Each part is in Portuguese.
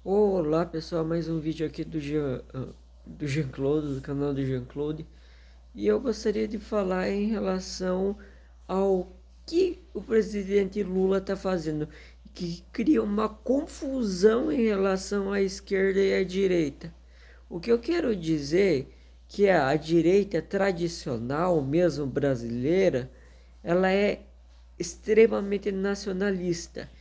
Olá pessoal, mais um vídeo aqui do Jean-Claude, do canal do Jean-Claude. E eu gostaria de falar em relação ao que o presidente Lula está fazendo, que cria uma confusão em relação à esquerda e à direita. O que eu quero dizer que a direita tradicional, mesmo brasileira, ela é extremamente nacionalista.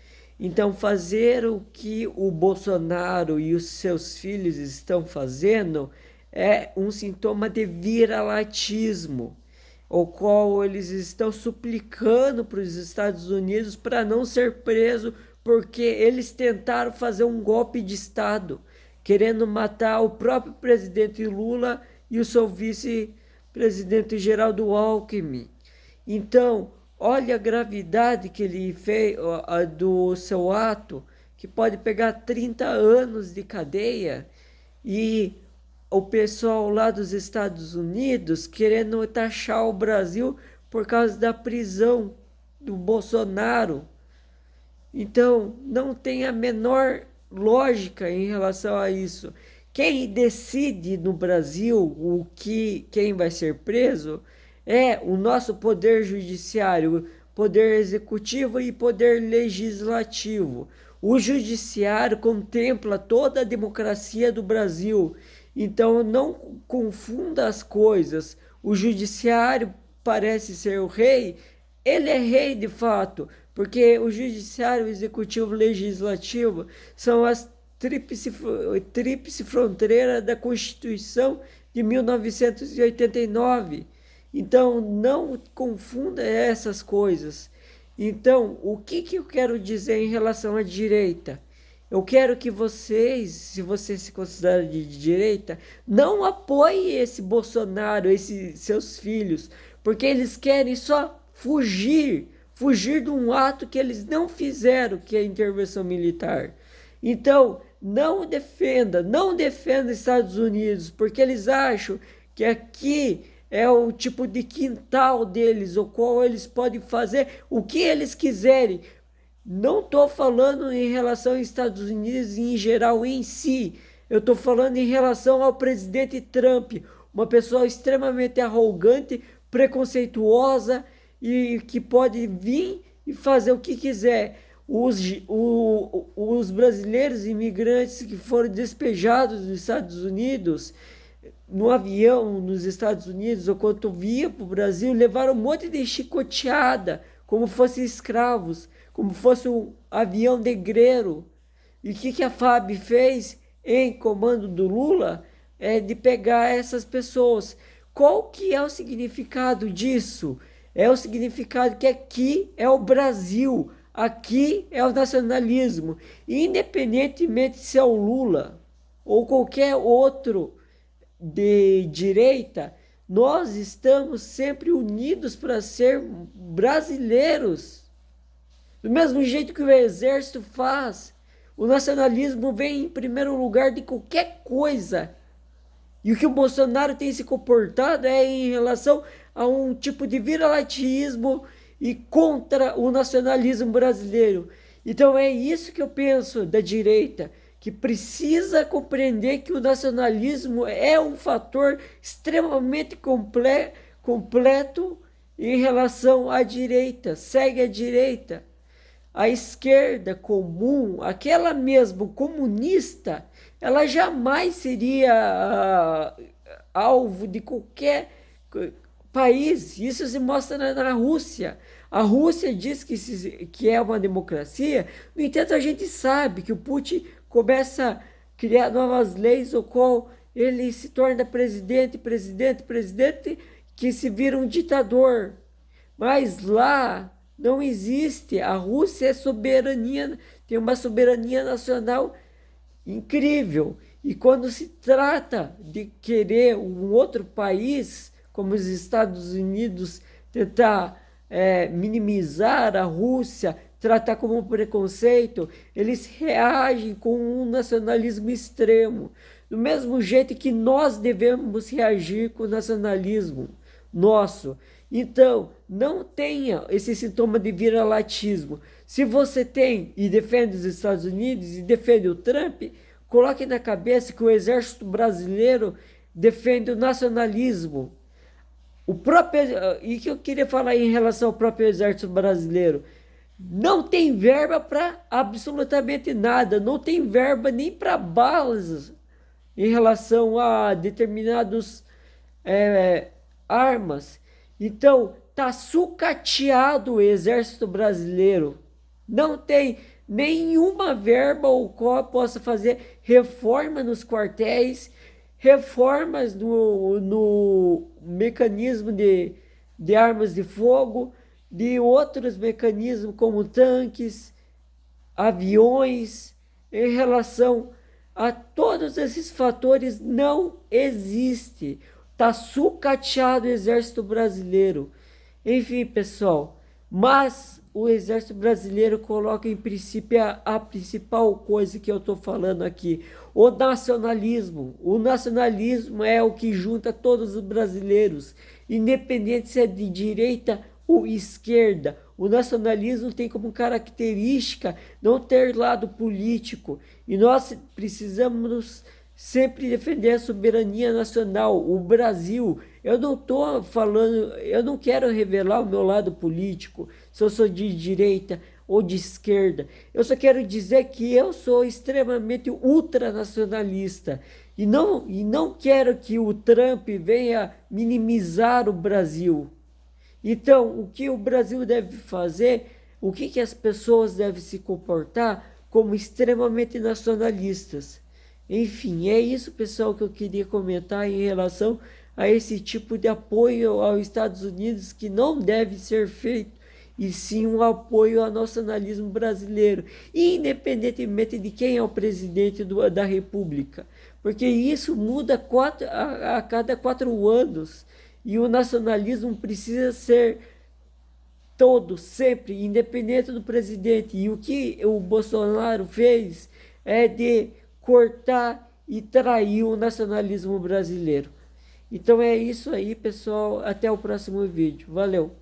Então, fazer o que o Bolsonaro e os seus filhos estão fazendo é um sintoma de viralatismo, o qual eles estão suplicando para os Estados Unidos para não ser preso, porque eles tentaram fazer um golpe de Estado, querendo matar o próprio presidente Lula e o seu vice-presidente Geraldo Alckmin. Então, olha a gravidade que ele fez do seu ato, que pode pegar 30 anos de cadeia, e o pessoal lá dos Estados Unidos querendo taxar o Brasil por causa da prisão do Bolsonaro. Então, não tem a menor lógica em relação a isso. Quem decide no Brasil quem vai ser preso é o nosso poder judiciário, poder executivo e poder legislativo. O judiciário contempla toda a democracia do Brasil. Então não confunda as coisas. O judiciário parece ser o rei, ele é rei de fato, porque o judiciário, o executivo e o legislativo são as tríplice fronteira da Constituição de 1989. Então, não confunda essas coisas. Então, o que eu quero dizer em relação à direita? Eu quero que vocês, se vocês se consideram de direita, não apoiem esse Bolsonaro, esses seus filhos, porque eles querem só fugir de um ato que eles não fizeram, que é a intervenção militar. Então, não defenda os Estados Unidos, porque eles acham que aqui é o tipo de quintal deles, o qual eles podem fazer o que eles quiserem. Não estou falando em relação aos Estados Unidos em geral em si. Eu estou falando em relação ao presidente Trump, uma pessoa extremamente arrogante, preconceituosa e que pode vir e fazer o que quiser. Os brasileiros imigrantes que foram despejados dos Estados Unidos, no avião nos Estados Unidos, ou quando vinha para o Brasil, levaram um monte de chicoteada, como fossem escravos, como fosse um avião negreiro. E o que a FAB fez em comando do Lula é de pegar essas pessoas. Qual que é o significado disso? É o significado que aqui é o Brasil, aqui é o nacionalismo. Independentemente se é o Lula ou qualquer outro de direita, nós estamos sempre unidos para ser brasileiros. Do mesmo jeito que o exército faz, o nacionalismo vem em primeiro lugar de qualquer coisa. E o que o Bolsonaro tem se comportado é em relação a um tipo de viralatismo e contra o nacionalismo brasileiro. Então é isso que eu penso da direita, que precisa compreender que o nacionalismo é um fator extremamente completo em relação à direita, segue a direita. A esquerda comum, aquela mesmo comunista, ela jamais seria alvo de qualquer país. Isso se mostra na Rússia. A Rússia diz que é uma democracia, no entanto, a gente sabe que o Putin começa a criar novas leis, o qual ele se torna presidente, que se vira um ditador. Mas lá não existe. A Rússia é soberania, tem uma soberania nacional incrível. E quando se trata de querer um outro país, como os Estados Unidos, tentar minimizar a Rússia, tratar como um preconceito, eles reagem com um nacionalismo extremo. Do mesmo jeito que nós devemos reagir com o nacionalismo nosso. Então, não tenha esse sintoma de viralatismo. Se você tem e defende os Estados Unidos e defende o Trump, coloquem na cabeça que o exército brasileiro defende o nacionalismo. O próprio, e que eu queria falar em relação ao próprio exército brasileiro, não tem verba para absolutamente nada, não tem verba nem para balas em relação a determinados armas. Então, tá sucateado o exército brasileiro. Não tem nenhuma verba o qual possa fazer reforma nos quartéis, reformas no mecanismo de armas de fogo, de outros mecanismos como tanques, aviões, em relação a todos esses fatores não existe. Está sucateado o exército brasileiro. Enfim, pessoal, mas o exército brasileiro coloca em princípio a principal coisa que eu estou falando aqui, o nacionalismo. O nacionalismo é o que junta todos os brasileiros, independente se é de direita ou esquerda. O nacionalismo tem como característica não ter lado político, e nós precisamos sempre defender a soberania nacional, o Brasil. Eu não estou falando, eu não quero revelar o meu lado político, se eu sou de direita ou de esquerda. Eu só quero dizer que eu sou extremamente ultranacionalista e não quero que o Trump venha minimizar o Brasil. Então, o que o Brasil deve fazer, o que as pessoas devem se comportar como extremamente nacionalistas. Enfim, é isso, pessoal, que eu queria comentar em relação a esse tipo de apoio aos Estados Unidos que não deve ser feito, e sim um apoio ao nacionalismo brasileiro, independentemente de quem é o presidente da República, porque isso muda a cada 4 anos, e o nacionalismo precisa ser todo, sempre, independente do presidente. E o que o Bolsonaro fez é de cortar e trair o nacionalismo brasileiro. Então é isso aí, pessoal. Até o próximo vídeo. Valeu!